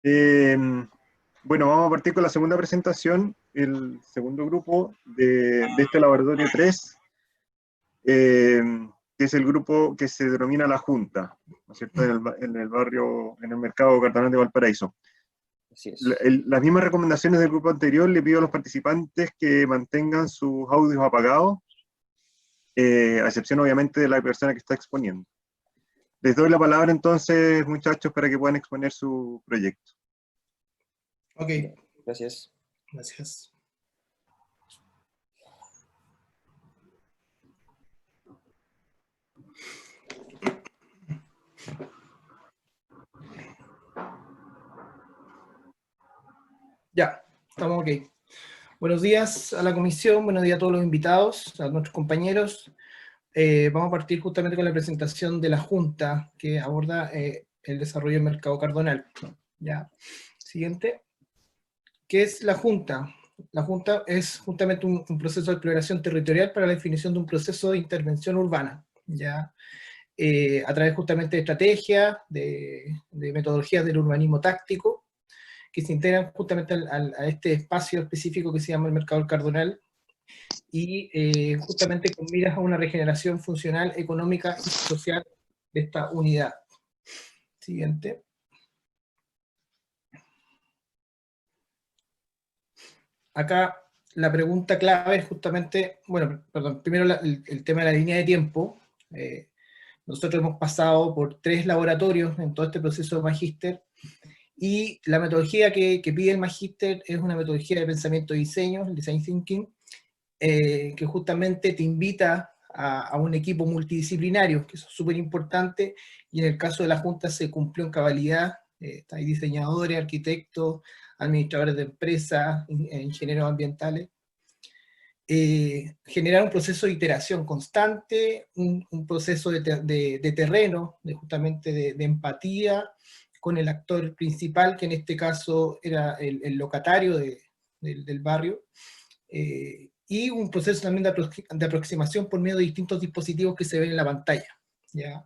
Eh, bueno, vamos a partir con la segunda presentación, el segundo grupo de este laboratorio 3, eh, que es el grupo que se denomina La Junta, ¿no es cierto?, en el barrio, en el mercado Cardenal de Valparaíso. Así es. Las mismas recomendaciones del grupo anterior, le pido a los participantes que mantengan sus audios apagados, a excepción obviamente de la persona que está exponiendo. Les doy la palabra entonces, muchachos, para que puedan exponer su proyecto. Ok, Gracias. gracias. Ya, estamos ok. Buenos días a la comisión, buenos días a todos los invitados, a nuestros compañeros. Vamos a partir justamente con la presentación de la Junta que aborda el desarrollo del mercado cardonal. Ya. Siguiente. ¿Qué es la Junta? La Junta es justamente un proceso de exploración territorial para la definición de un proceso de intervención urbana, ¿ya? A través justamente de estrategias, de metodologías del urbanismo táctico, que se integran justamente a este espacio específico que se llama el mercado del cardonal, y justamente con miras a una regeneración funcional, económica y social de esta unidad. Siguiente. Acá la pregunta clave es justamente, bueno, perdón, primero el tema de la línea de tiempo. Nosotros hemos pasado por 3 laboratorios en todo este proceso de magíster, y la metodología que pide el magíster es una metodología de pensamiento y diseño, el design thinking, que justamente te invita a un equipo multidisciplinario, que eso es súper importante, y en el caso de la Junta se cumplió en cabalidad. Hay diseñadores, arquitectos, administradores de empresas, ingenieros ambientales. Generar un proceso de iteración constante, un proceso de terreno, justamente de empatía con el actor principal, que en este caso era el locatario del barrio, y un proceso también de aproximación por medio de distintos dispositivos que se ven en la pantalla, ¿ya?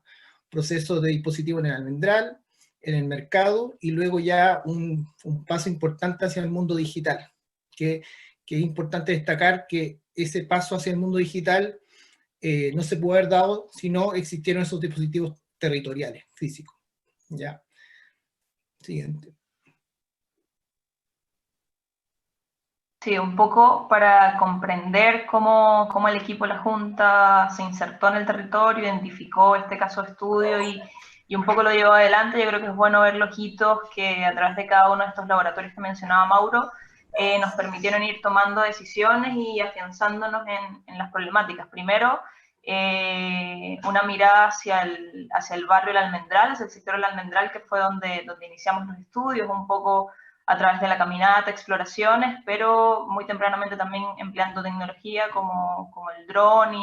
Procesos de dispositivos en el almendral, en el mercado, y luego ya un paso importante hacia el mundo digital, que es importante destacar que ese paso hacia el mundo digital no se puede haber dado si no existieron esos dispositivos territoriales, físicos. ¿Ya? Siguiente. Sí, un poco para comprender cómo el equipo de la Junta se insertó en el territorio, identificó este caso de estudio y un poco lo llevó adelante. Yo creo que es bueno ver los hitos que a través de cada uno de estos laboratorios que mencionaba Mauro, nos permitieron ir tomando decisiones y afianzándonos en las problemáticas. Primero, una mirada hacia el barrio del Almendral, hacia el sector del Almendral, que fue donde iniciamos los estudios, un poco a través de la caminata, exploraciones, pero muy tempranamente también empleando tecnología como el dron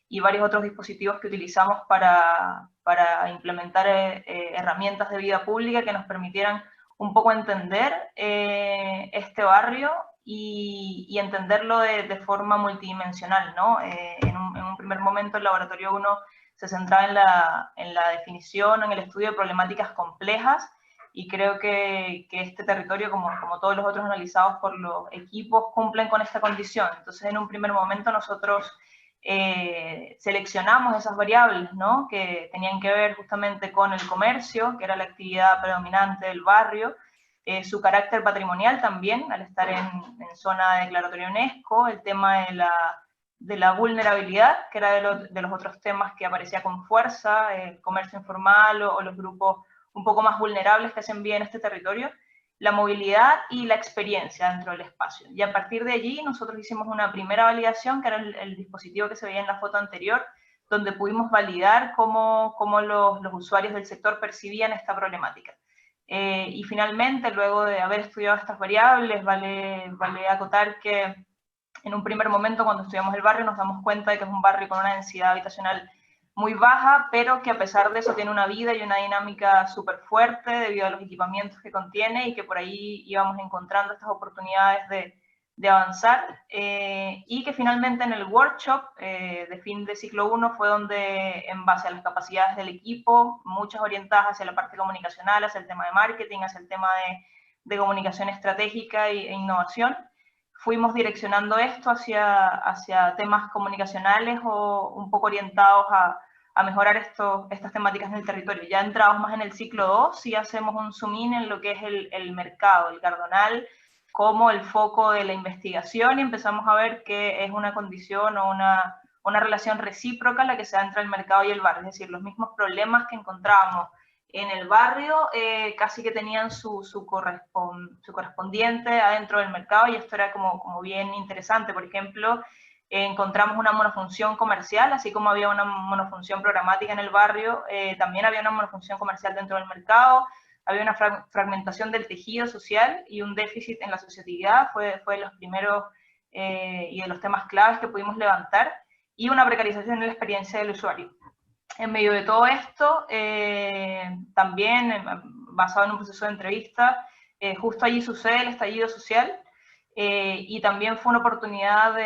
y varios otros dispositivos que utilizamos para implementar herramientas de vida pública que nos permitieran un poco entender este barrio y entenderlo de forma multidimensional, ¿no? En un primer momento el laboratorio 1 se centraba en la definición, en el estudio de problemáticas complejas, y creo que este territorio, como todos los otros analizados por los equipos, cumplen con esta condición. Entonces, en un primer momento nosotros seleccionamos esas variables, ¿no?, que tenían que ver justamente con el comercio, que era la actividad predominante del barrio, su carácter patrimonial también, al estar en zona declaratoria UNESCO, el tema de la vulnerabilidad, que era de los otros temas que aparecía con fuerza, el comercio informal o los grupos un poco más vulnerables que se envían en este territorio, la movilidad y la experiencia dentro del espacio. Y a partir de allí nosotros hicimos una primera validación, que era el dispositivo que se veía en la foto anterior, donde pudimos validar cómo los usuarios del sector percibían esta problemática. Y finalmente, luego de haber estudiado estas variables, vale acotar que en un primer momento, cuando estudiamos el barrio, nos damos cuenta de que es un barrio con una densidad habitacional muy baja, pero que a pesar de eso tiene una vida y una dinámica súper fuerte debido a los equipamientos que contiene, y que por ahí íbamos encontrando estas oportunidades de avanzar, y que finalmente en el workshop de fin de ciclo 1 fue donde, en base a las capacidades del equipo, muchas orientadas hacia la parte comunicacional, hacia el tema de marketing, hacia el tema de comunicación estratégica e innovación, fuimos direccionando esto hacia temas comunicacionales o un poco orientados a mejorar estas temáticas en el territorio. Ya entrados más en el ciclo 2, sí hacemos un zoom in en lo que es el mercado, el cardonal, como el foco de la investigación, y empezamos a ver que es una condición o una relación recíproca la que se da entre el mercado y el barrio, es decir, los mismos problemas que encontrábamos en el barrio casi que tenían su correspondiente adentro del mercado, y esto era como bien interesante. Por ejemplo, encontramos una monofunción comercial, así como había una monofunción programática en el barrio, también había una monofunción comercial dentro del mercado, había una fragmentación del tejido social y un déficit en la asociatividad, fue de los primeros y de los temas claves que pudimos levantar, y una precarización en la experiencia del usuario. En medio de todo esto, también basado en un proceso de entrevista, justo allí sucede el estallido social, y también fue una oportunidad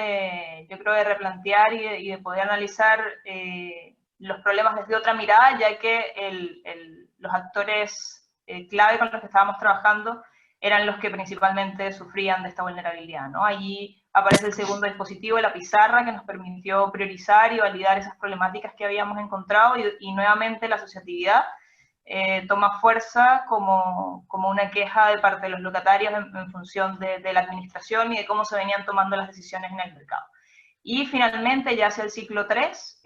yo creo, de replantear y de poder analizar los problemas desde otra mirada, ya que los actores clave con los que estábamos trabajando eran los que principalmente sufrían de esta vulnerabilidad, ¿no? Allí aparece el segundo dispositivo, la pizarra, que nos permitió priorizar y validar esas problemáticas que habíamos encontrado, y nuevamente la asociatividad toma fuerza como una queja de parte de los locatarios en función de la administración y de cómo se venían tomando las decisiones en el mercado. Y finalmente, ya hacia el ciclo 3,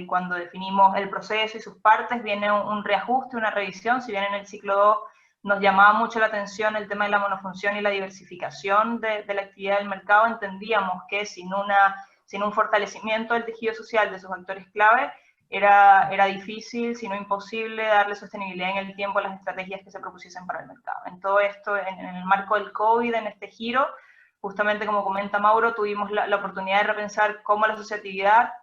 cuando definimos el proceso y sus partes, viene un reajuste, una revisión. Si bien en el ciclo 2 nos llamaba mucho la atención el tema de la monofunción y la diversificación de la actividad del mercado, entendíamos que sin un fortalecimiento del tejido social de sus actores clave, era difícil, si no imposible, darle sostenibilidad en el tiempo a las estrategias que se propusiesen para el mercado. En todo esto, en el marco del COVID, en este giro, justamente como comenta Mauro, tuvimos la oportunidad de repensar cómo la asociatividad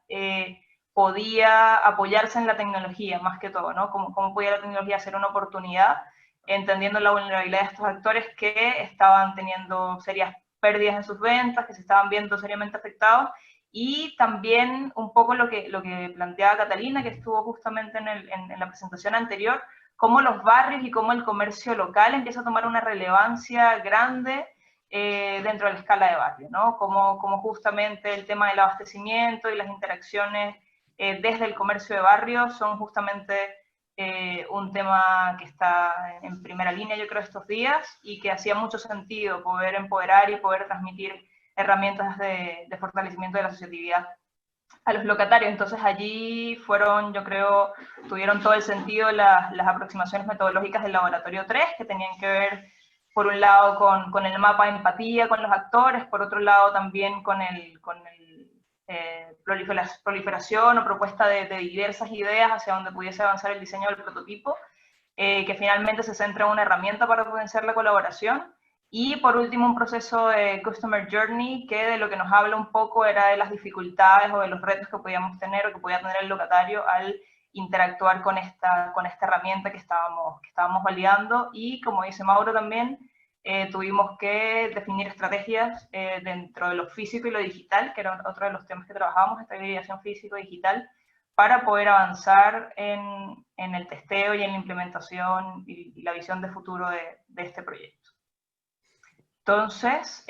podía apoyarse en la tecnología, más que todo, ¿no? Cómo podía la tecnología ser una oportunidad, entendiendo la vulnerabilidad de estos actores que estaban teniendo serias pérdidas en sus ventas, que se estaban viendo seriamente afectados, y también un poco lo que planteaba Catalina, que estuvo justamente en la presentación anterior, cómo los barrios y cómo el comercio local empieza a tomar una relevancia grande dentro de la escala de barrio, ¿no? Como justamente el tema del abastecimiento y las interacciones desde el comercio de barrio son justamente un tema que está en primera línea, yo creo, estos días, y que hacía mucho sentido poder empoderar y poder transmitir herramientas de fortalecimiento de la asociatividad a los locatarios. Entonces allí fueron, yo creo, tuvieron todo el sentido las aproximaciones metodológicas del laboratorio 3, que tenían que ver, por un lado, con el mapa de empatía con los actores, por otro lado también con proliferación o propuesta de diversas ideas hacia donde pudiese avanzar el diseño del prototipo, que finalmente se centra en una herramienta para potenciar la colaboración. Y por último, un proceso de Customer Journey, que de lo que nos habla un poco era de las dificultades o de los retos que podíamos tener o que podía tener el locatario al interactuar con esta herramienta que estábamos validando. Y como dice Mauro también, tuvimos que definir estrategias dentro de lo físico y lo digital, que era otro de los temas que trabajábamos, esta hibridación físico-digital, para poder avanzar en el testeo y en la implementación y la visión de futuro de este proyecto. Entonces,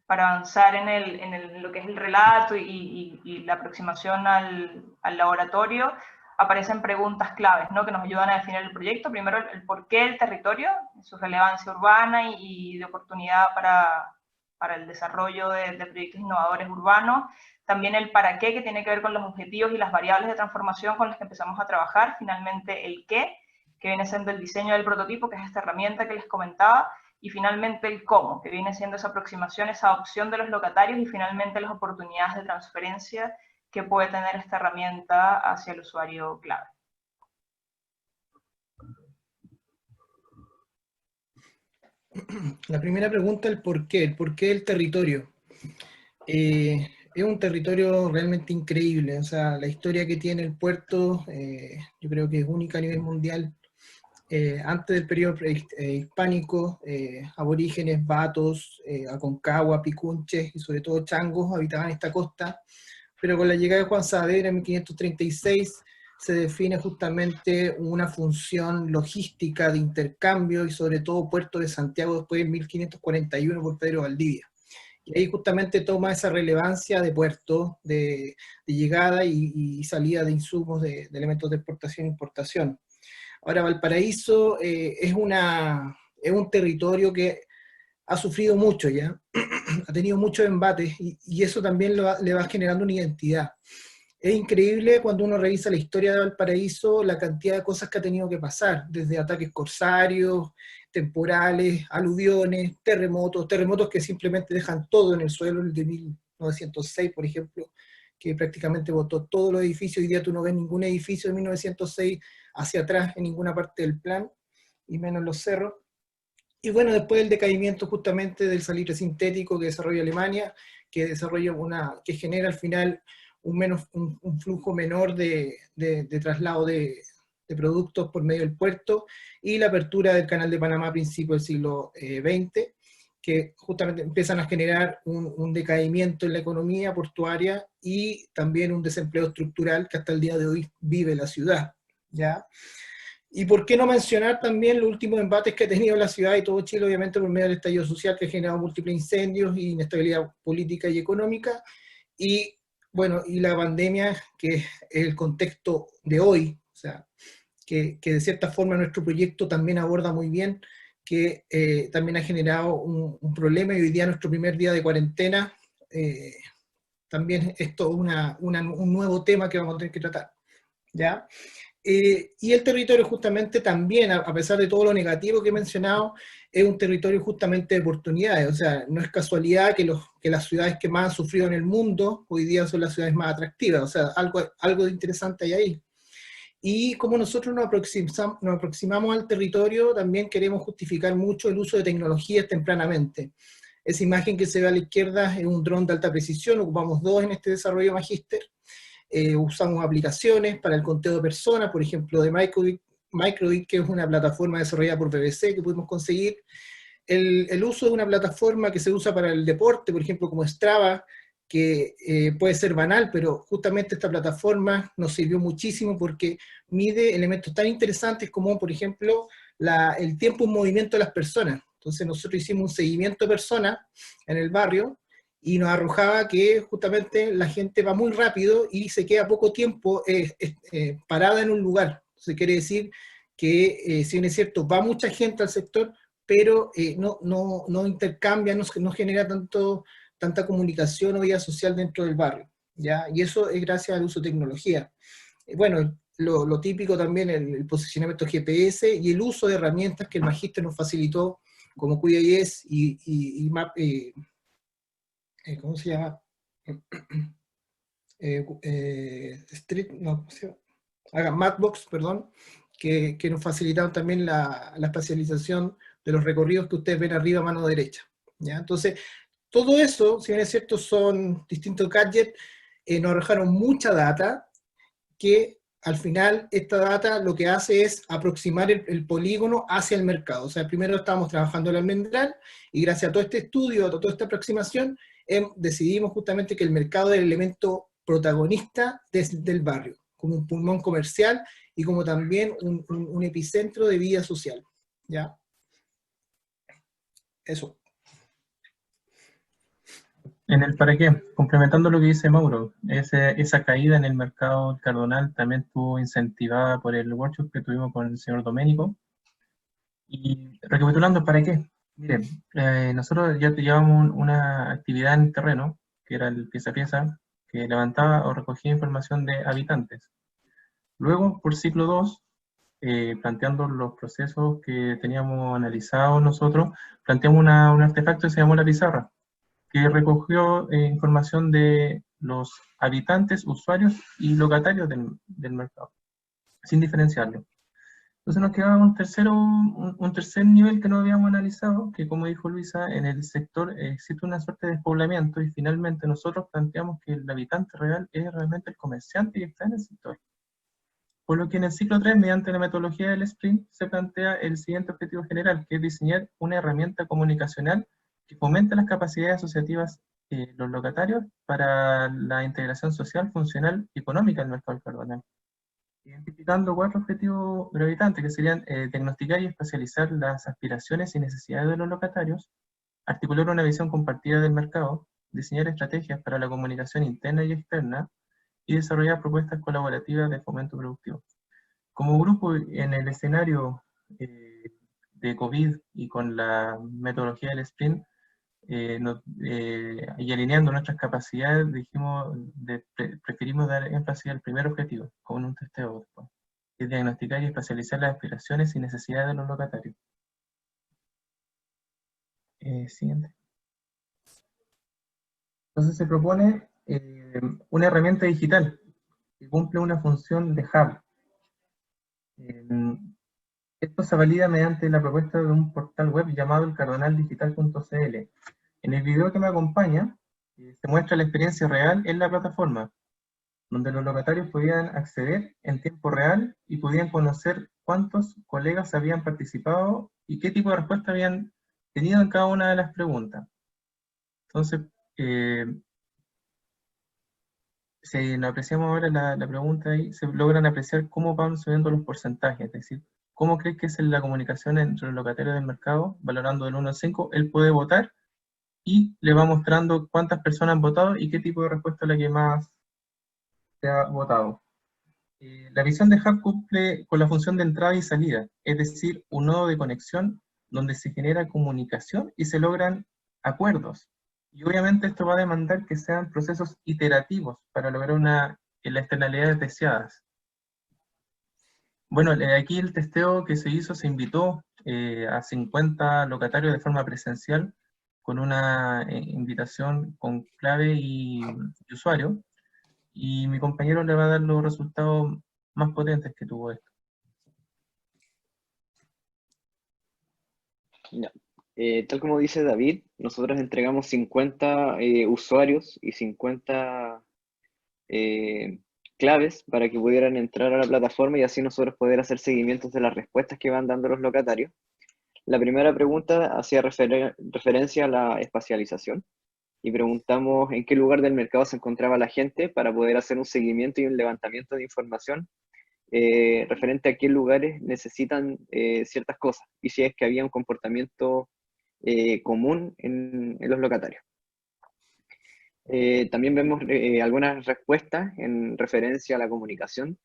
para avanzar en lo que es el relato y la aproximación al laboratorio, aparecen preguntas claves, ¿no?, que nos ayudan a definir el proyecto. Primero, el por qué el territorio, su relevancia urbana y de oportunidad para el desarrollo de proyectos innovadores urbanos. También el para qué, que tiene que ver con los objetivos y las variables de transformación con las que empezamos a trabajar. Finalmente, el qué, que viene siendo el diseño del prototipo, que es esta herramienta que les comentaba. Y finalmente el cómo, que viene siendo esa aproximación, esa adopción de los locatarios, y finalmente las oportunidades de transferencia que puede tener esta herramienta hacia el usuario clave. La primera pregunta, el por qué del territorio. Es un territorio realmente increíble, o sea, la historia que tiene el puerto, yo creo que es única a nivel mundial. antes del periodo hispánico, aborígenes, batos, aconcagua, picunches y sobre todo changos habitaban esta costa, pero con la llegada de Juan Saavedra en 1536 se define justamente una función logística de intercambio y sobre todo Puerto de Santiago después en 1541 por Pedro Valdivia. Y ahí justamente toma esa relevancia de puerto, de llegada y salida de insumos, de elementos de exportación e importación. Ahora, Valparaíso es un territorio que ha sufrido mucho ya, ha tenido muchos embates y eso también le va generando una identidad. Es increíble cuando uno revisa la historia de Valparaíso, la cantidad de cosas que ha tenido que pasar, desde ataques corsarios, temporales, aluviones, terremotos que simplemente dejan todo en el suelo, el de 1906, por ejemplo, que prácticamente botó todos los edificios. Hoy día tú no ves ningún edificio de 1906 hacia atrás en ninguna parte del plan, y menos los cerros. Y bueno, después del decaimiento justamente del salitre sintético que desarrolla Alemania, que genera al final un flujo menor de traslado de productos por medio del puerto, y la apertura del Canal de Panamá a principios del siglo XX, que justamente empiezan a generar un decaimiento en la economía portuaria y también un desempleo estructural que hasta el día de hoy vive la ciudad, ¿ya? Y por qué no mencionar también los últimos embates que ha tenido la ciudad y todo Chile, obviamente por medio del estallido social, que ha generado múltiples incendios y inestabilidad política y económica, y bueno, y la pandemia, que es el contexto de hoy, o sea, que de cierta forma nuestro proyecto también aborda muy bien, que también ha generado un problema, y hoy día nuestro primer día de cuarentena, también es todo un nuevo tema que vamos a tener que tratar, ¿ya? Y el territorio justamente también, a pesar de todo lo negativo que he mencionado, es un territorio justamente de oportunidades. O sea, no es casualidad que las ciudades que más han sufrido en el mundo hoy día son las ciudades más atractivas. O sea, algo de interesante hay ahí. Y como nosotros nos aproximamos al territorio, también queremos justificar mucho el uso de tecnologías tempranamente. Esa imagen que se ve a la izquierda es un dron de alta precisión, ocupamos dos en este desarrollo magíster. Usamos aplicaciones para el conteo de personas, por ejemplo, de Microbit, que es una plataforma desarrollada por BBC que pudimos conseguir. El uso de una plataforma que se usa para el deporte, por ejemplo, como Strava, que puede ser banal, pero justamente esta plataforma nos sirvió muchísimo porque mide elementos tan interesantes como, por ejemplo, el tiempo en movimiento de las personas. Entonces nosotros hicimos un seguimiento de personas en el barrio, y nos arrojaba que justamente la gente va muy rápido y se queda poco tiempo parada en un lugar. Eso quiere decir que, si bien es cierto, va mucha gente al sector, pero no intercambia, no genera tanta comunicación o vida social dentro del barrio, ¿ya? Y eso es gracias al uso de tecnología. Bueno, lo típico también, el posicionamiento GPS y el uso de herramientas que el Magíster nos facilitó, como QGIS y Map, ¿cómo se llama? Mapbox, perdón, que nos facilitaron también la espacialización de los recorridos que ustedes ven arriba a mano derecha, ¿ya? Entonces, todo eso, si bien es cierto, son distintos gadgets, nos arrojaron mucha data, que al final esta data lo que hace es aproximar el polígono hacia el mercado. O sea, primero estábamos trabajando el almendral, y gracias a todo este estudio, a toda esta aproximación, decidimos justamente que el mercado es el elemento protagonista del barrio, como un pulmón comercial y como también un epicentro de vida social, ¿ya? Eso. En el para qué, complementando lo que dice Mauro, esa caída en el mercado cardonal también estuvo incentivada por el workshop que tuvimos con el señor Doménico. Y recapitulando, ¿para qué? Miren, nosotros ya llevamos una actividad en el terreno, que era el pieza a pieza, que levantaba o recogía información de habitantes. Luego, por ciclo 2, planteando los procesos que teníamos analizados nosotros, planteamos un artefacto que se llamó la pizarra, que recogió información de los habitantes, usuarios y locatarios del mercado, sin diferenciarlo. Entonces nos quedaba un tercer nivel que no habíamos analizado, que como dijo Luisa, en el sector existe una suerte de despoblamiento, y finalmente nosotros planteamos que el habitante real es realmente el comerciante que está en el sector. Por lo que en el ciclo 3, mediante la metodología del sprint, se plantea el siguiente objetivo general, que es diseñar una herramienta comunicacional que fomente las capacidades asociativas de los locatarios para la integración social, funcional y económica del mercado del cardonal. Identificando 4 objetivos gravitantes, que serían diagnosticar y especializar las aspiraciones y necesidades de los locatarios, articular una visión compartida del mercado, diseñar estrategias para la comunicación interna y externa, y desarrollar propuestas colaborativas de fomento productivo. Como grupo, en el escenario de COVID y con la metodología del sprint, y alineando nuestras capacidades, dijimos, preferimos dar énfasis al primer objetivo, con un testeo después, que es diagnosticar y especializar las aspiraciones y necesidades de los locatarios. Siguiente. Entonces se propone una herramienta digital que cumple una función de hub. Esto se valida mediante la propuesta de un portal web llamado elcardonaldigital.cl. En el video que me acompaña, se muestra la experiencia real en la plataforma, donde los locatarios podían acceder en tiempo real y podían conocer cuántos colegas habían participado y qué tipo de respuesta habían tenido en cada una de las preguntas. Entonces, si nos apreciamos ahora la pregunta ahí, se logran apreciar cómo van subiendo los porcentajes, es decir, cómo crees que es la comunicación entre los locatarios del mercado, valorando del 1 al 5, él puede votar y le va mostrando cuántas personas han votado y qué tipo de respuesta es la que más se ha votado. La visión de hub cumple con la función de entrada y salida, es decir, un nodo de conexión donde se genera comunicación y se logran acuerdos. Y obviamente esto va a demandar que sean procesos iterativos para lograr las externalidades deseadas. Bueno, aquí el testeo que se hizo, se invitó a 50 locatarios de forma presencial con una invitación con clave y usuario, y mi compañero le va a dar los resultados más potentes que tuvo esto. Ya. Tal como dice David, nosotros entregamos 50 usuarios y 50 claves para que pudieran entrar a la plataforma y así nosotros poder hacer seguimientos de las respuestas que van dando los locatarios. La primera pregunta hacía referencia a la espacialización y preguntamos en qué lugar del mercado se encontraba la gente para poder hacer un seguimiento y un levantamiento de información referente a qué lugares necesitan ciertas cosas y si es que había un comportamiento común en los locatarios. También vemos algunas respuestas en referencia a la comunicación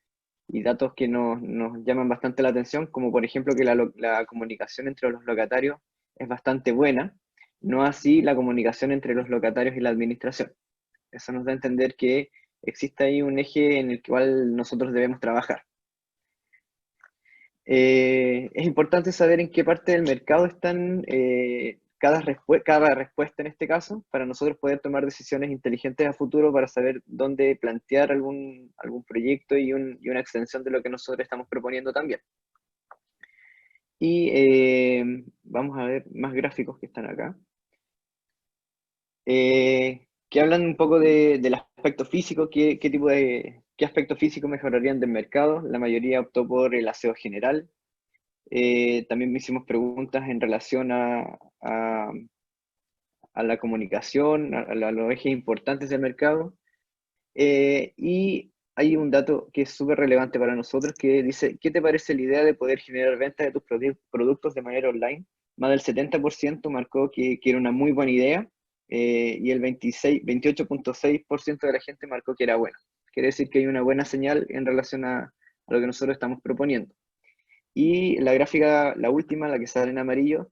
y datos que nos llaman bastante la atención, como por ejemplo que la comunicación entre los locatarios es bastante buena, no así la comunicación entre los locatarios y la administración. Eso nos da a entender que existe ahí un eje en el cual nosotros debemos trabajar. Es importante saber en qué parte del mercado están cada respuesta en este caso, para nosotros poder tomar decisiones inteligentes a futuro para saber dónde plantear algún proyecto y una extensión de lo que nosotros estamos proponiendo también. Y vamos a ver más gráficos que están acá. Que hablan un poco del aspecto físico, qué aspecto físico mejorarían del mercado. La mayoría optó por el aseo general. También hicimos preguntas en relación a la comunicación, a los ejes importantes del mercado. Y hay un dato que es súper relevante para nosotros que dice, ¿qué te parece la idea de poder generar ventas de tus productos de manera online? Más del 70% marcó que era una muy buena idea y el 28.6% de la gente marcó que era buena. Quiere decir que hay una buena señal en relación a lo que nosotros estamos proponiendo. Y la gráfica, la última, la que sale en amarillo,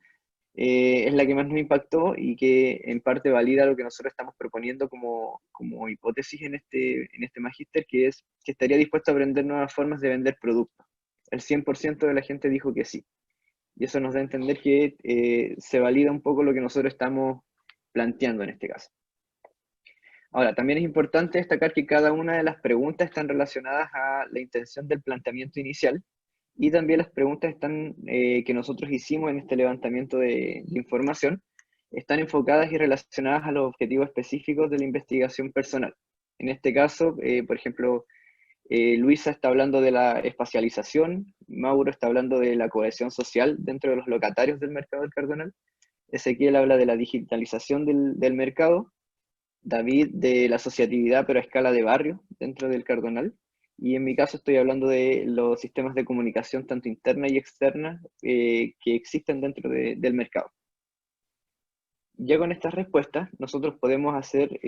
es la que más nos impactó y que en parte valida lo que nosotros estamos proponiendo como hipótesis en este magíster, que es que estaría dispuesto a aprender nuevas formas de vender productos. El 100% de la gente dijo que sí. Y eso nos da a entender que se valida un poco lo que nosotros estamos planteando en este caso. Ahora, también es importante destacar que cada una de las preguntas están relacionadas a la intención del planteamiento inicial, y también las preguntas que nosotros hicimos en este levantamiento de información están enfocadas y relacionadas a los objetivos específicos de la investigación personal. En este caso, por ejemplo, Luisa está hablando de la espacialización, Mauro está hablando de la cohesión social dentro de los locatarios del mercado del Cardonal, Ezequiel habla de la digitalización del mercado, David de la asociatividad pero a escala de barrio dentro del Cardonal, y en mi caso estoy hablando de los sistemas de comunicación tanto interna y externa que existen dentro del mercado. Ya con estas respuestas, nosotros podemos hacer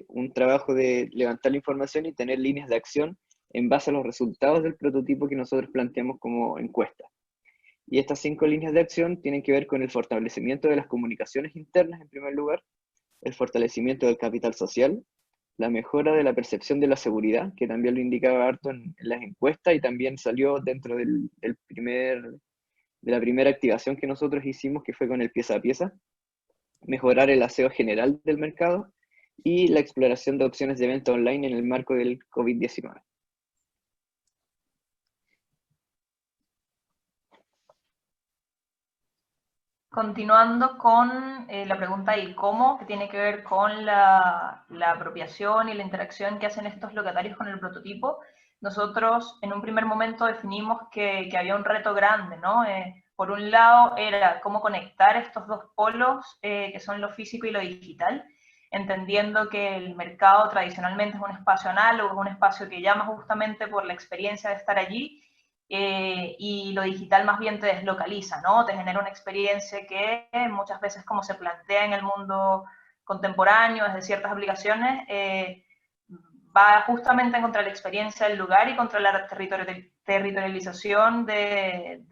un trabajo de levantar la información y tener líneas de acción en base a los resultados del prototipo que nosotros planteamos como encuesta. Y estas 5 líneas de acción tienen que ver con el fortalecimiento de las comunicaciones internas en primer lugar, el fortalecimiento del capital social, la mejora de la percepción de la seguridad, que también lo indicaba harto en las encuestas y también salió dentro de la primera activación que nosotros hicimos, que fue con el pieza a pieza, mejorar el aseo general del mercado y la exploración de opciones de venta online en el marco del COVID-19. Continuando con la pregunta del cómo, que tiene que ver con la apropiación y la interacción que hacen estos locatarios con el prototipo, nosotros en un primer momento definimos que había un reto grande, ¿no? Por un lado era cómo conectar estos dos polos, que son lo físico y lo digital, entendiendo que el mercado tradicionalmente es un espacio análogo, es un espacio que llama justamente por la experiencia de estar allí, y lo digital más bien te deslocaliza, ¿no? Te genera una experiencia que muchas veces, como se plantea en el mundo contemporáneo, desde ciertas aplicaciones, va justamente contra la experiencia del lugar y contra la territorialización de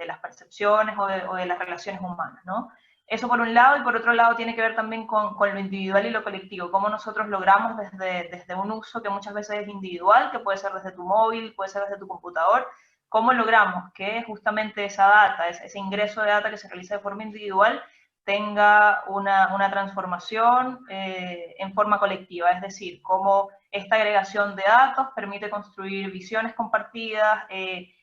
las percepciones o de las relaciones humanas, ¿no? Eso por un lado, y por otro lado tiene que ver también con lo individual y lo colectivo, cómo nosotros logramos desde un uso que muchas veces es individual, que puede ser desde tu móvil, puede ser desde tu computador, cómo logramos que justamente esa data, ese ingreso de data que se realiza de forma individual, tenga una transformación en forma colectiva, es decir, cómo esta agregación de datos permite construir visiones compartidas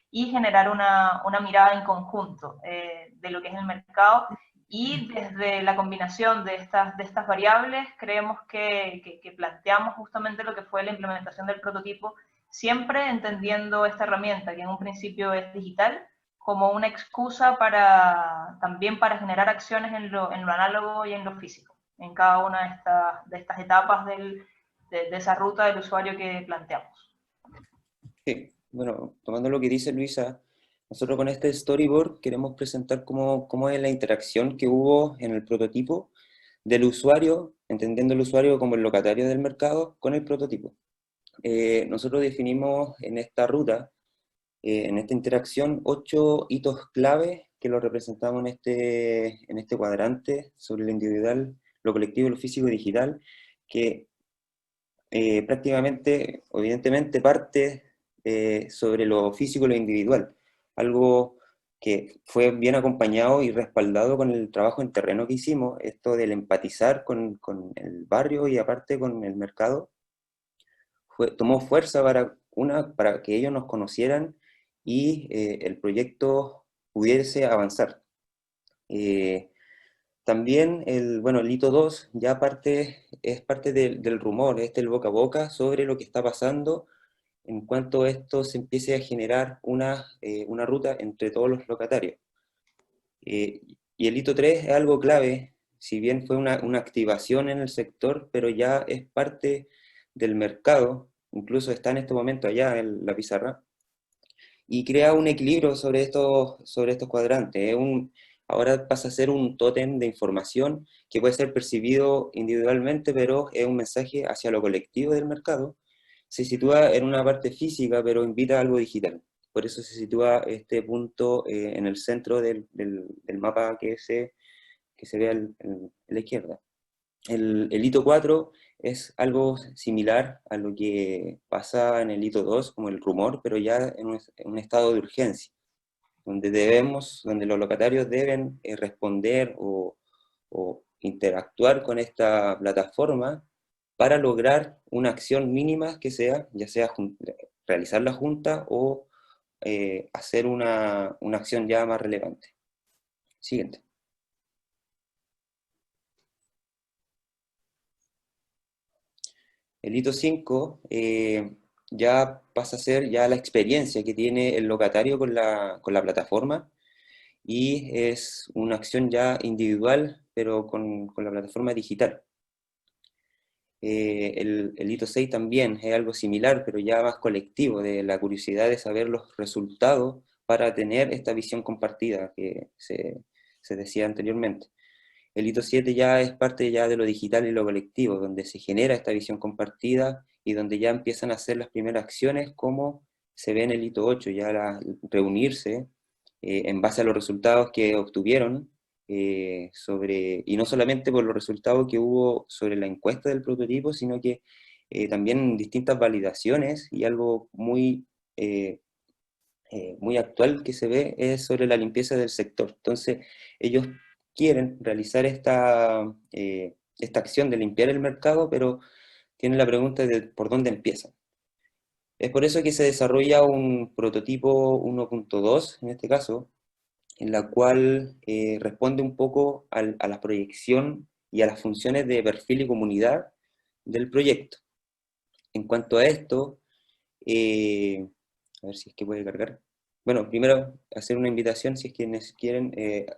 y generar una mirada en conjunto de lo que es el mercado. Y desde la combinación de estas variables, creemos que planteamos justamente lo que fue la implementación del prototipo, siempre entendiendo esta herramienta, que en un principio es digital, como una excusa también para generar acciones en lo análogo y en lo físico, en cada una de estas etapas de esa ruta del usuario que planteamos. Sí, bueno, tomando lo que dice Luisa, nosotros con este storyboard queremos presentar cómo es la interacción que hubo en el prototipo del usuario, entendiendo el usuario como el locatario del mercado, con el prototipo. Nosotros definimos en esta ruta, en esta interacción, 8 hitos clave que lo representamos en este cuadrante sobre lo individual, lo colectivo, lo físico y digital, que prácticamente, evidentemente, parte sobre lo físico y lo individual, algo que fue bien acompañado y respaldado con el trabajo en terreno que hicimos, esto del empatizar con el barrio y aparte con el mercado, tomó fuerza para que ellos nos conocieran y el proyecto pudiese avanzar. También el hito 2 ya es parte del rumor, el boca a boca sobre lo que está pasando en cuanto esto se empiece a generar una ruta entre todos los locatarios. Y el hito 3 es algo clave, si bien fue una activación en el sector, pero ya es parte del mercado, incluso está en este momento allá en la pizarra, y crea un equilibrio sobre estos cuadrantes. Ahora pasa a ser un tótem de información que puede ser percibido individualmente, pero es un mensaje hacia lo colectivo del mercado. Se sitúa en una parte física, pero invita a algo digital. Por eso se sitúa este punto en el centro del mapa que se ve en la izquierda. El hito 4 es algo similar a lo que pasa en el hito 2, como el rumor, pero ya en un estado de urgencia, donde los locatarios deben responder o interactuar con esta plataforma para lograr una acción mínima que sea, ya sea realizar la junta o hacer una acción ya más relevante. Siguiente. El hito 5 ya pasa a ser ya la experiencia que tiene el locatario con la plataforma, y es una acción ya individual, pero con la plataforma digital. El hito 6 también es algo similar, pero ya más colectivo, de la curiosidad de saber los resultados para tener esta visión compartida que se decía anteriormente. El hito 7 ya es parte ya de lo digital y lo colectivo, donde se genera esta visión compartida y donde ya empiezan a hacer las primeras acciones, como se ve en el hito 8, ya reunirse en base a los resultados que obtuvieron, y no solamente por los resultados que hubo sobre la encuesta del prototipo, sino que también distintas validaciones, y algo muy actual que se ve es sobre la limpieza del sector. Entonces, ellos quieren realizar esta acción de limpiar el mercado, pero tienen la pregunta de por dónde empiezan. Es por eso que se desarrolla un prototipo 1.2, en este caso, en la cual responde un poco a la proyección y a las funciones de perfil y comunidad del proyecto. En cuanto a esto, a ver si es que puede cargar. Bueno, primero hacer una invitación, si es quienes quieren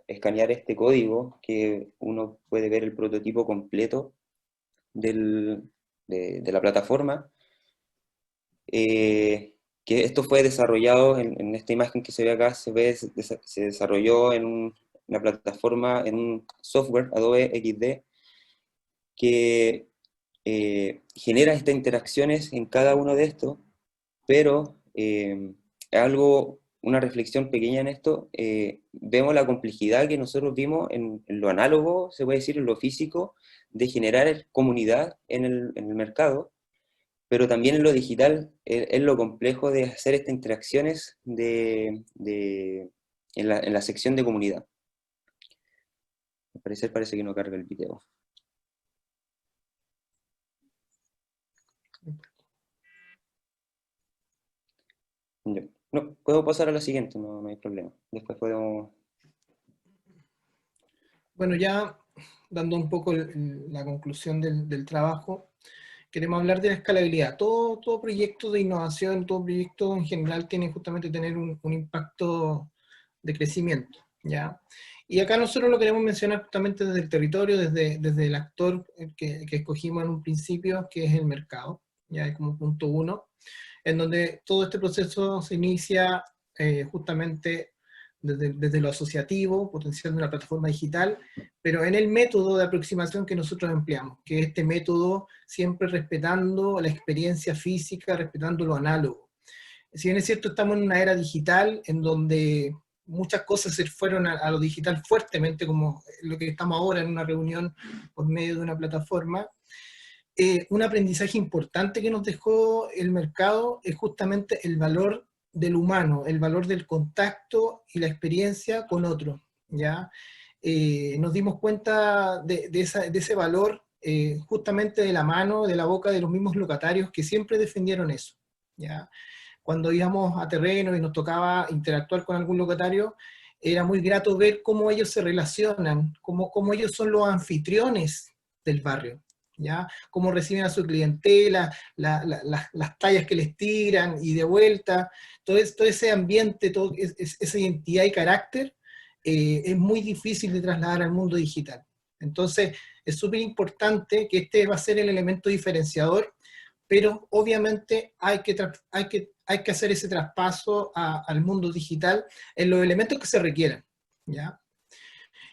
escanear este código, que uno puede ver el prototipo completo de la plataforma, que esto fue desarrollado en esta imagen que se ve acá, se desarrolló en una plataforma, en un software Adobe XD, que genera estas interacciones en cada uno de estos, pero una reflexión pequeña en esto, vemos la complejidad que nosotros vimos en lo análogo, se puede decir, en lo físico, de generar comunidad en el mercado, pero también en lo digital es lo complejo de hacer estas interacciones en la sección de comunidad. Al parecer parece que no carga el video. No, puedo pasar a la siguiente, no hay problema. Después podemos... Bueno, ya dando un poco la conclusión del trabajo, queremos hablar de la escalabilidad. Todo proyecto de innovación, todo proyecto en general tiene justamente tener un impacto de crecimiento, ¿ya? Y acá nosotros lo queremos mencionar justamente desde el territorio, desde el actor que escogimos en un principio, que es el mercado, ya como punto 1, en donde todo este proceso se inicia justamente desde lo asociativo, potenciando una plataforma digital, pero en el método de aproximación que nosotros empleamos, que es este método siempre respetando la experiencia física, respetando lo análogo. Si bien es cierto, estamos en una era digital en donde muchas cosas se fueron a lo digital fuertemente, como lo que estamos ahora en una reunión por medio de una plataforma, un aprendizaje importante que nos dejó el mercado es justamente el valor del humano, el valor del contacto y la experiencia con otro, ¿ya? Nos dimos cuenta de ese valor justamente de la mano, de la boca de los mismos locatarios que siempre defendieron eso, ¿ya? Cuando íbamos a terreno y nos tocaba interactuar con algún locatario, era muy grato ver cómo ellos se relacionan, cómo ellos son los anfitriones del barrio, ¿ya? Cómo reciben a su clientela, las tallas que les tiran y de vuelta, todo ese ambiente, esa identidad y carácter, es muy difícil de trasladar al mundo digital. Entonces, es súper importante que este va a ser el elemento diferenciador, pero obviamente hay que hacer ese traspaso al mundo digital en los elementos que se requieran, ¿ya?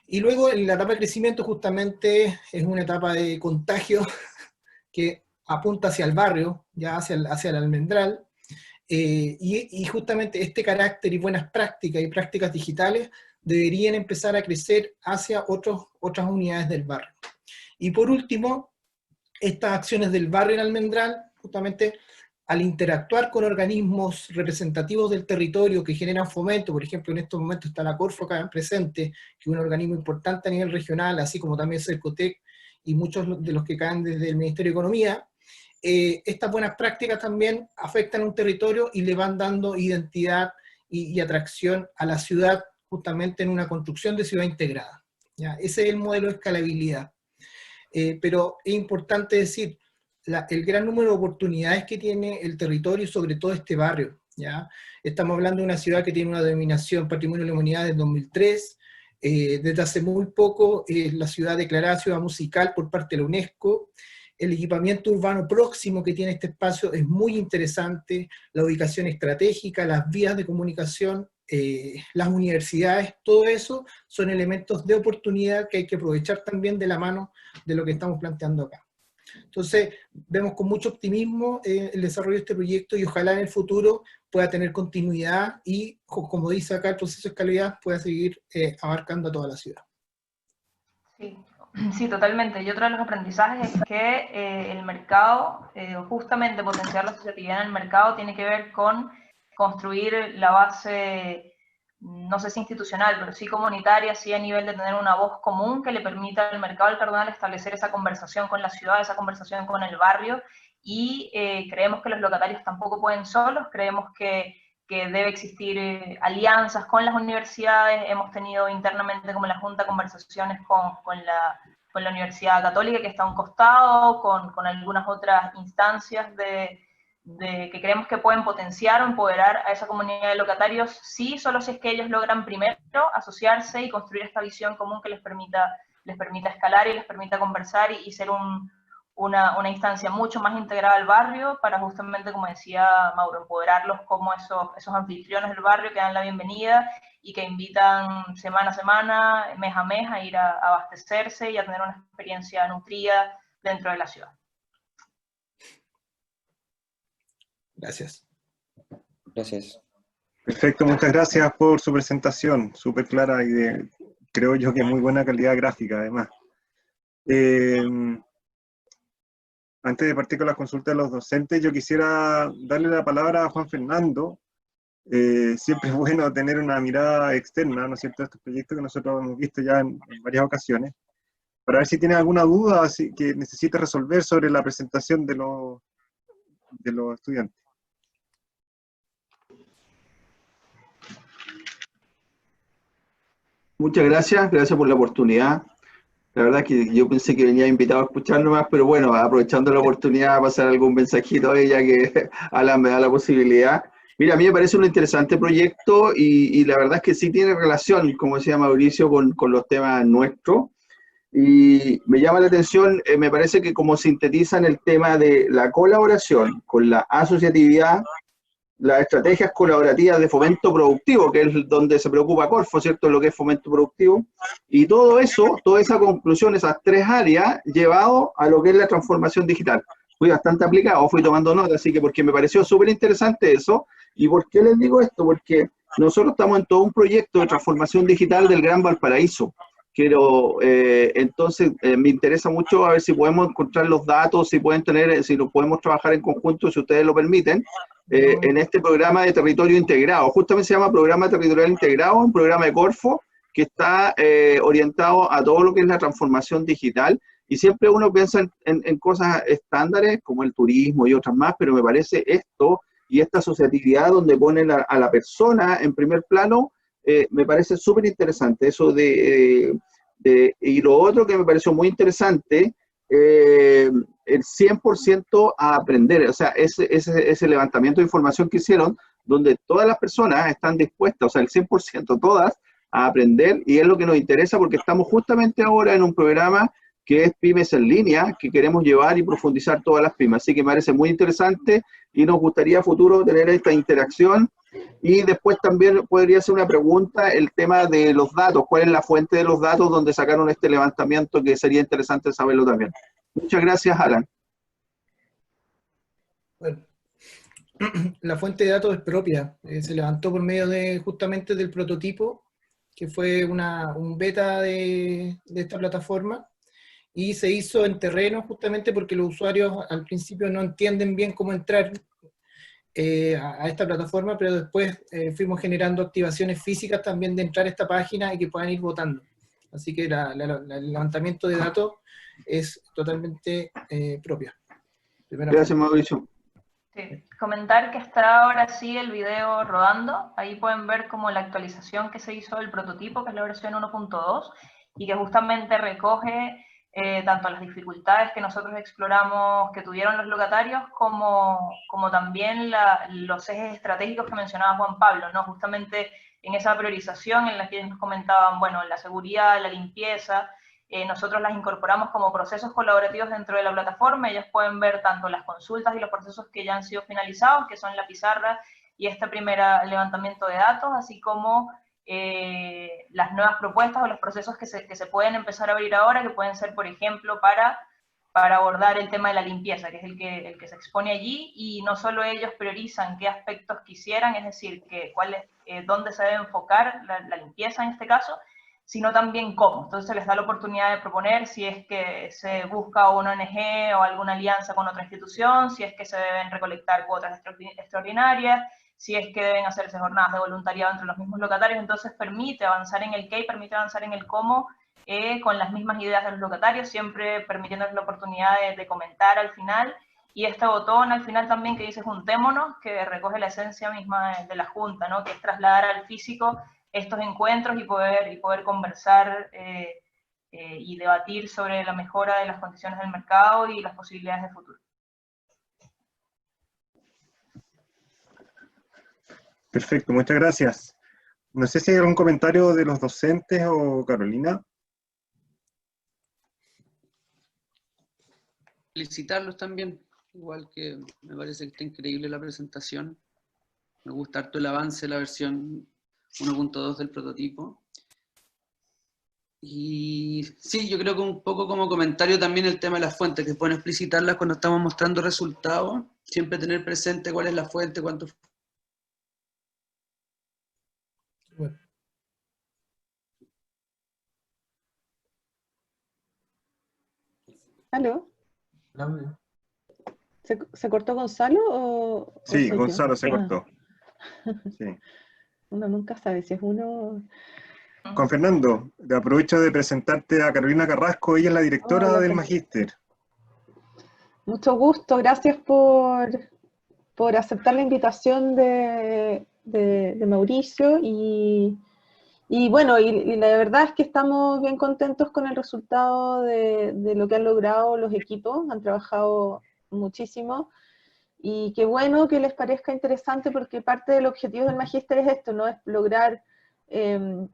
Y luego en la etapa de crecimiento justamente es una etapa de contagio que apunta hacia el barrio, ya hacia el almendral, y justamente este carácter y buenas prácticas y prácticas digitales deberían empezar a crecer hacia otras unidades del barrio. Y por último, estas acciones del barrio en almendral, justamente al interactuar con organismos representativos del territorio que generan fomento, por ejemplo, en estos momentos está la Corfo acá presente, que es un organismo importante a nivel regional, así como también Cercotec y muchos de los que caen desde el Ministerio de Economía, estas buenas prácticas también afectan a un territorio y le van dando identidad y atracción a la ciudad, justamente en una construcción de ciudad integrada, ¿ya? Ese es el modelo de escalabilidad. Pero es importante decir, el gran número de oportunidades que tiene el territorio y sobre todo este barrio, ¿ya? Estamos hablando de una ciudad que tiene una denominación Patrimonio de la Humanidad del 2003, desde hace muy poco la ciudad declarada ciudad musical por parte de la UNESCO. El equipamiento urbano próximo que tiene este espacio es muy interesante, la ubicación estratégica, las vías de comunicación, las universidades, todo eso son elementos de oportunidad que hay que aprovechar también de la mano de lo que estamos planteando acá. Entonces, vemos con mucho optimismo el desarrollo de este proyecto y ojalá en el futuro pueda tener continuidad y, como dice acá, el proceso de calidad pueda seguir abarcando a toda la ciudad. Sí, sí, totalmente. Y otro de los aprendizajes es que el mercado, justamente potenciar la asociatividad en el mercado, tiene que ver con construir la base, no sé si institucional, pero sí comunitaria, sí a nivel de tener una voz común que le permita al mercado del Cardonal establecer esa conversación con la ciudad, esa conversación con el barrio, y creemos que los locatarios tampoco pueden solos, creemos que debe existir alianzas con las universidades. Hemos tenido internamente como la Junta conversaciones con la Universidad Católica, que está a un costado, con algunas otras instancias que creemos que pueden potenciar o empoderar a esa comunidad de locatarios, sí, solo si es que ellos logran primero asociarse y construir esta visión común que les permita escalar y les permita conversar y ser una instancia mucho más integrada al barrio para justamente, como decía Mauro, empoderarlos como esos anfitriones del barrio que dan la bienvenida y que invitan semana a semana, mes a mes, a ir a abastecerse y a tener una experiencia nutrida dentro de la ciudad. Gracias. Gracias. Perfecto, muchas gracias por su presentación, súper clara y creo yo que muy buena calidad gráfica además. Antes de partir con las consultas de los docentes, yo quisiera darle la palabra a Juan Fernando. Siempre es bueno tener una mirada externa, ¿no es cierto?, de estos proyectos que nosotros hemos visto ya en varias ocasiones, para ver si tiene alguna duda que necesite resolver sobre la presentación de los estudiantes. Muchas gracias, gracias por la oportunidad. La verdad es que yo pensé que venía invitado a escuchar nomás, pero bueno, aprovechando la oportunidad de pasar algún mensajito a ella que Alan me da la posibilidad. Mira, a mí me parece un interesante proyecto y la verdad es que sí tiene relación, como decía Mauricio, con los temas nuestros. Y me llama la atención, me parece que como sintetizan el tema de la colaboración con la asociatividad, las estrategias colaborativas de fomento productivo, que es donde se preocupa Corfo, ¿cierto?, lo que es fomento productivo, y todo eso, toda esa conclusión, esas tres áreas, llevado a lo que es la transformación digital. Fui bastante aplicado, fui tomando nota, así que porque me pareció súper interesante eso. ¿Y por qué les digo esto? Porque nosotros estamos en todo un proyecto de transformación digital del Gran Valparaíso. Entonces me interesa mucho a ver si podemos encontrar los datos, si lo podemos trabajar en conjunto, si ustedes lo permiten, en este programa de territorio integrado. Justamente se llama Programa Territorial Integrado, un programa de Corfo que está orientado a todo lo que es la transformación digital, y siempre uno piensa en cosas estándares como el turismo y otras más, pero me parece esto y esta asociatividad donde ponen a la persona en primer plano, me parece súper interesante eso y lo otro que me pareció muy interesante, el 100% a aprender, o sea, ese levantamiento de información que hicieron, donde todas las personas están dispuestas, o sea, el 100% todas, a aprender, y es lo que nos interesa porque estamos justamente ahora en un programa que es Pymes en Línea, que queremos llevar y profundizar todas las pymes, así que me parece muy interesante y nos gustaría a futuro tener esta interacción. Y después también podría ser una pregunta el tema de los datos, cuál es la fuente de los datos donde sacaron este levantamiento, que sería interesante saberlo también. Muchas gracias, Alan. Bueno, la fuente de datos es propia, se levantó por medio justamente del prototipo, que fue un beta de esta plataforma, y se hizo en terreno justamente porque los usuarios al principio no entienden bien cómo entrar a esta plataforma, pero después fuimos generando activaciones físicas también de entrar a esta página y que puedan ir votando. Así que el levantamiento de datos es totalmente propio. Gracias, Mauricio. Sí. Comentar que está ahora sí el video rodando, ahí pueden ver como la actualización que se hizo del prototipo, que es la versión 1.2, y que justamente recoge tanto las dificultades que nosotros exploramos que tuvieron los locatarios, como también los ejes estratégicos que mencionaba Juan Pablo, ¿no? Justamente en esa priorización en la que nos comentaban, bueno, la seguridad, la limpieza, nosotros las incorporamos como procesos colaborativos dentro de la plataforma. Ellas pueden ver tanto las consultas y los procesos que ya han sido finalizados, que son la pizarra y este primer levantamiento de datos, así como las nuevas propuestas o los procesos que se pueden empezar a abrir ahora, que pueden ser, por ejemplo, para abordar el tema de la limpieza, que es el que se expone allí, y no solo ellos priorizan qué aspectos quisieran, es decir, dónde se debe enfocar la limpieza en este caso, sino también cómo. Entonces se les da la oportunidad de proponer si es que se busca una ONG o alguna alianza con otra institución, si es que se deben recolectar cuotas extraordinarias, si es que deben hacerse jornadas de voluntariado entre los mismos locatarios. Entonces permite avanzar en el qué, permite avanzar en el cómo, con las mismas ideas de los locatarios, siempre permitiéndoles la oportunidad de comentar al final. Y este botón al final también que dice juntémonos, que recoge la esencia misma de la Junta, ¿no? Que es trasladar al físico estos encuentros y poder conversar y debatir sobre la mejora de las condiciones del mercado y las posibilidades de futuro. Perfecto, muchas gracias. No sé si hay algún comentario de los docentes o Carolina. Felicitarlos también, igual que me parece que está increíble la presentación. Me gusta harto el avance de la versión 1.2 del prototipo. Y sí, yo creo que un poco como comentario también el tema de las fuentes, que es bueno explicitarlas cuando estamos mostrando resultados, siempre tener presente cuál es la fuente, cuánto. Bueno. ¿Aló? ¿Se cortó Gonzalo o Sí, soy Gonzalo yo? se cortó. Sí. Uno nunca sabe si es uno... Juan Fernando, aprovecho de presentarte a Carolina Carrasco, ella es la directora Hola, del Fernando. Magíster. Mucho gusto, gracias por aceptar la invitación de Mauricio y bueno, y la verdad es que estamos bien contentos con el resultado de lo que han logrado los equipos, han trabajado muchísimo y qué bueno que les parezca interesante porque parte del objetivo del Magíster es esto, ¿no? Es lograr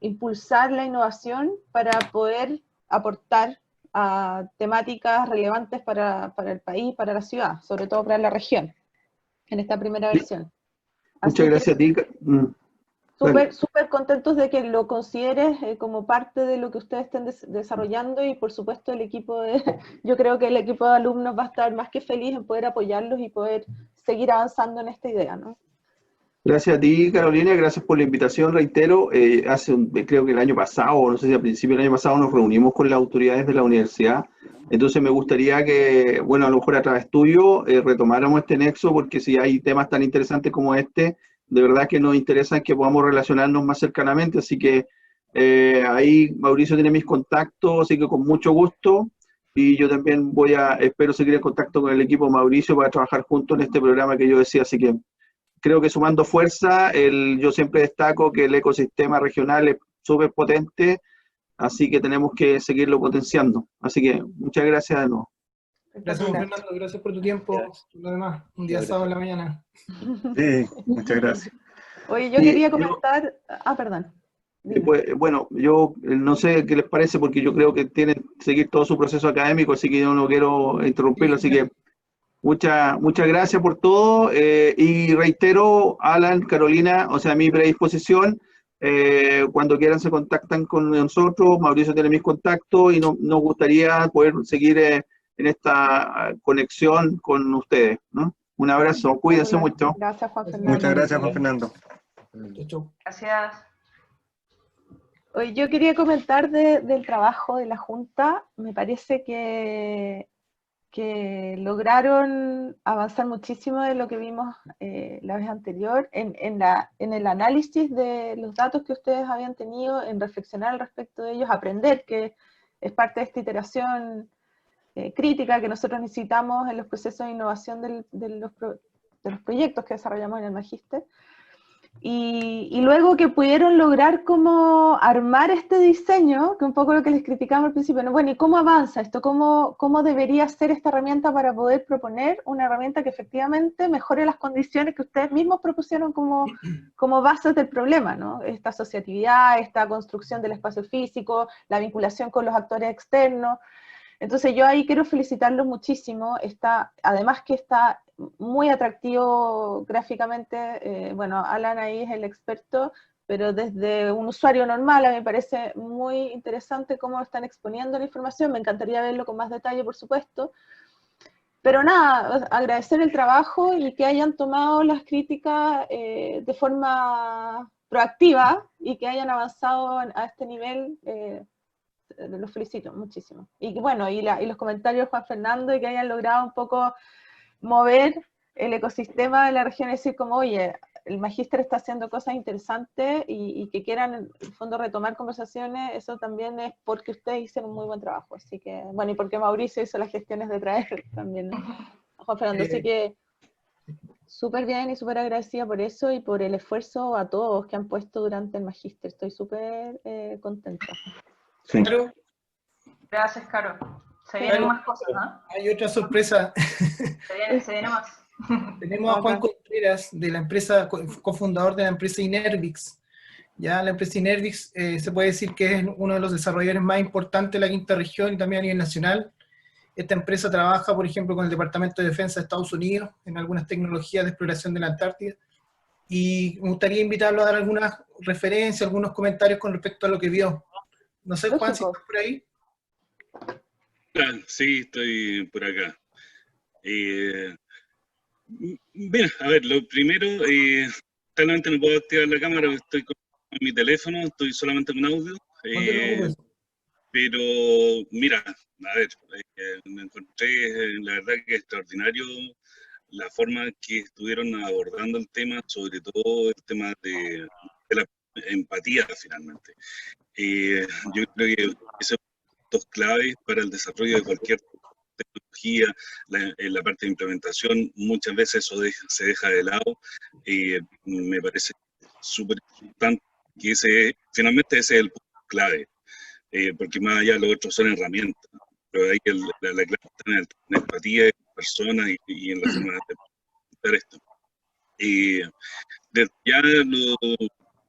impulsar la innovación para poder aportar a temáticas relevantes para el país, para la ciudad, sobre todo para la región, en esta primera versión. Muchas gracias a ti. Súper contentos de que lo consideres como parte de lo que ustedes estén desarrollando y por supuesto yo creo que el equipo de alumnos va a estar más que feliz en poder apoyarlos y poder seguir avanzando en esta idea, ¿no? Gracias a ti, Carolina, gracias por la invitación, reitero. Creo que el año pasado, no sé si a principios del año pasado, nos reunimos con las autoridades de la universidad. Entonces me gustaría que, bueno, a lo mejor a través tuyo retomáramos este nexo, porque si hay temas tan interesantes como este, de verdad que nos interesa que podamos relacionarnos más cercanamente. Así que ahí Mauricio tiene mis contactos, así que con mucho gusto. Y yo también espero seguir en contacto con el equipo Mauricio para trabajar juntos en este programa que yo decía. Así que creo que sumando fuerza, yo siempre destaco que el ecosistema regional es súper potente, así que tenemos que seguirlo potenciando. Así que muchas gracias de nuevo. Gracias, Juan Fernando, gracias por tu tiempo. Lo demás, un día sábado en la mañana. Sí, muchas gracias. Oye, yo quería comentar... perdón. Bueno, yo no sé qué les parece, porque yo creo que tienen que seguir todo su proceso académico, así que yo no quiero interrumpirlo, así que... Muchas gracias por todo y reitero, Alan, Carolina, o sea, mi predisposición, cuando quieran se contactan con nosotros, Mauricio tiene mis contactos y nos gustaría poder seguir en esta conexión con ustedes, ¿no? Un abrazo, cuídense mucho. Gracias, Juan Fernando. Muchas gracias, Juan Fernando. Gracias. Oye, yo quería comentar del trabajo de la Junta, me parece que lograron avanzar muchísimo de lo que vimos la vez anterior en el análisis de los datos que ustedes habían tenido, en reflexionar al respecto de ellos, aprender, que es parte de esta iteración crítica que nosotros necesitamos en los procesos de innovación de los proyectos que desarrollamos en el Magíster. Y luego que pudieron lograr cómo armar este diseño, que un poco lo que les criticamos al principio, ¿no? Bueno, ¿y cómo avanza esto? ¿Cómo debería ser esta herramienta para poder proponer una herramienta que efectivamente mejore las condiciones que ustedes mismos propusieron como bases del problema, ¿no? Esta asociatividad, esta construcción del espacio físico, la vinculación con los actores externos. Entonces yo ahí quiero felicitarlos muchísimo, además que está muy atractivo gráficamente, bueno, Alan ahí es el experto, pero desde un usuario normal a mí me parece muy interesante cómo están exponiendo la información, me encantaría verlo con más detalle por supuesto, pero nada, agradecer el trabajo y que hayan tomado las críticas de forma proactiva y que hayan avanzado a este nivel. Los felicito muchísimo. Y bueno, y los comentarios de Juan Fernando, y que hayan logrado un poco mover el ecosistema de la región, es decir, como, oye, el magíster está haciendo cosas interesantes y que quieran, en el fondo, retomar conversaciones, eso también es porque ustedes hicieron un muy buen trabajo. Así que, bueno, y porque Mauricio hizo las gestiones de traer también, ¿no? A Juan Fernando. Así que, súper bien y súper agradecida por eso y por el esfuerzo a todos que han puesto durante el magíster. Estoy súper contenta. Sí. Caro, Gracias, Caro. Se vienen más cosas, ¿no? hay otra sorpresa. Se viene más. Tenemos a Juan Contreras, de la empresa, cofundador de la empresa Inervix. Ya la empresa Inervix se puede decir que es uno de los desarrolladores más importantes de la quinta región y también a nivel nacional. Esta empresa trabaja, por ejemplo, con el Departamento de Defensa de Estados Unidos en algunas tecnologías de exploración de la Antártida. Y me gustaría invitarlo a dar algunas referencias, algunos comentarios con respecto a lo que vio. No sé, Juan, si estás por ahí. Sí, estoy por acá. Bien, a ver, lo primero, claramente no puedo activar la cámara, estoy con mi teléfono, estoy solamente con audio. Pero, mira, a ver, me encontré, la verdad que extraordinario la forma que estuvieron abordando el tema, sobre todo el tema de la empatía, finalmente. Yo creo que esos puntos claves para el desarrollo de cualquier tecnología, en la parte de implementación, muchas veces eso se deja de lado. Me parece súper importante que finalmente ese es el punto clave, porque más allá de lo otro son herramientas, pero hay que la clave está en la empatía de las personas y en la forma de implementar esto. Ya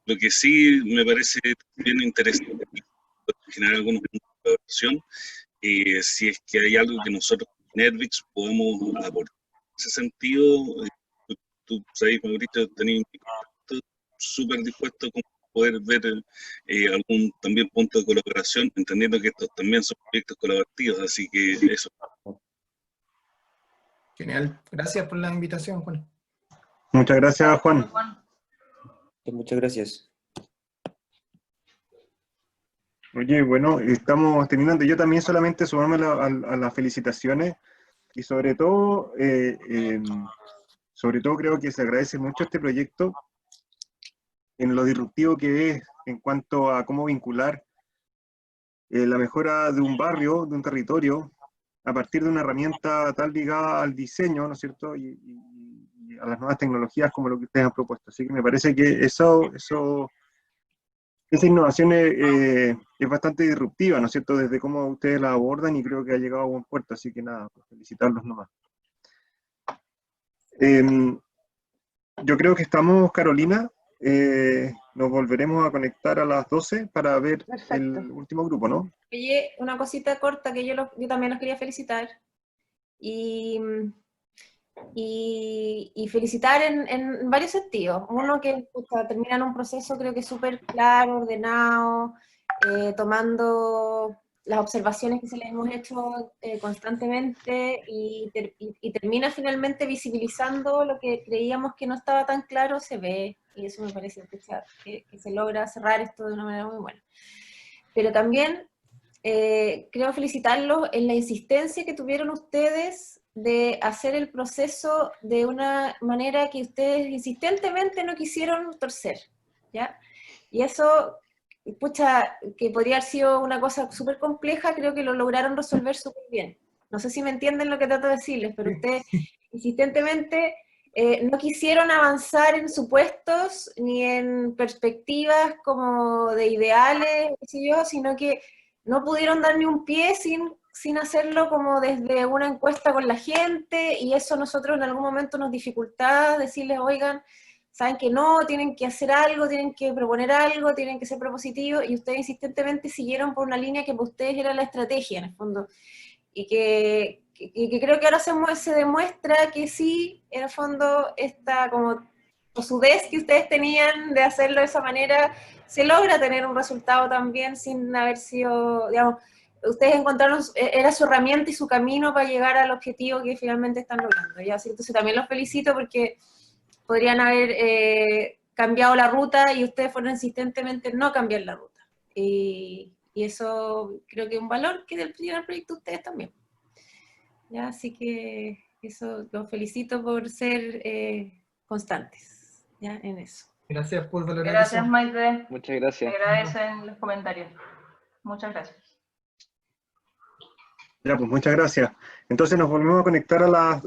lo que sí me parece bien interesante generar algunos puntos de evaluación, si es que hay algo que nosotros en Inervix podemos aportar en ese sentido. Tú sabes, Mauricio, tenéis súper dispuesto a poder ver algún también punto de colaboración, entendiendo que estos también son proyectos colaborativos, así que eso. Genial, gracias por la invitación, Juan. Muchas gracias, Juan. Muchas gracias. Oye, bueno, estamos terminando. Yo también solamente sumarme a las felicitaciones y sobre todo creo que se agradece mucho este proyecto en lo disruptivo que es en cuanto a cómo vincular la mejora de un barrio, de un territorio, a partir de una herramienta tal ligada al diseño, ¿no es cierto?, y a las nuevas tecnologías como lo que ustedes han propuesto. Así que me parece que esa innovación es bastante disruptiva, ¿no es cierto?, desde cómo ustedes la abordan, y creo que ha llegado a buen puerto, así que nada, pues felicitarlos nomás. Yo creo que estamos, Carolina, nos volveremos a conectar a las 12 para ver el último grupo, ¿no? Oye, una cosita corta que yo también los quería felicitar. Y felicitar en varios sentidos. Uno, que terminan un proceso creo que súper claro, ordenado, tomando las observaciones que se les hemos hecho constantemente y termina finalmente visibilizando lo que creíamos que no estaba tan claro, se ve, y eso me parece que se logra cerrar esto de una manera muy buena. Pero también creo felicitarlos en la insistencia que tuvieron ustedes de hacer el proceso de una manera que ustedes insistentemente no quisieron torcer, ¿ya? Y eso, pucha, que podría haber sido una cosa súper compleja, creo que lo lograron resolver súper bien. No sé si me entienden lo que trato de decirles, pero ustedes insistentemente no quisieron avanzar en supuestos ni en perspectivas como de ideales, qué sé yo, sino que no pudieron dar ni un pie sin hacerlo como desde una encuesta con la gente, y eso nosotros en algún momento nos dificultaba decirles, oigan, saben que no, tienen que hacer algo, tienen que proponer algo, tienen que ser propositivos, y ustedes insistentemente siguieron por una línea que para ustedes era la estrategia, en el fondo, y que creo que ahora se demuestra que sí, en el fondo, esta como tosudez que ustedes tenían de hacerlo de esa manera, se logra tener un resultado también sin haber sido, digamos, ustedes encontraron, era su herramienta y su camino para llegar al objetivo que finalmente están logrando, ¿ya? Así, entonces también los felicito porque podrían haber cambiado la ruta y ustedes fueron insistentemente en no cambiar la ruta. Y eso creo que es un valor que tiene el proyecto ustedes también. ¿Ya? Así que eso, los felicito por ser constantes, ¿ya? En eso. Gracias por valorar Gracias, eso. Maite. Muchas gracias. Te agradecen los comentarios. Muchas gracias. Ya, pues muchas gracias. Entonces nos volvemos a conectar a las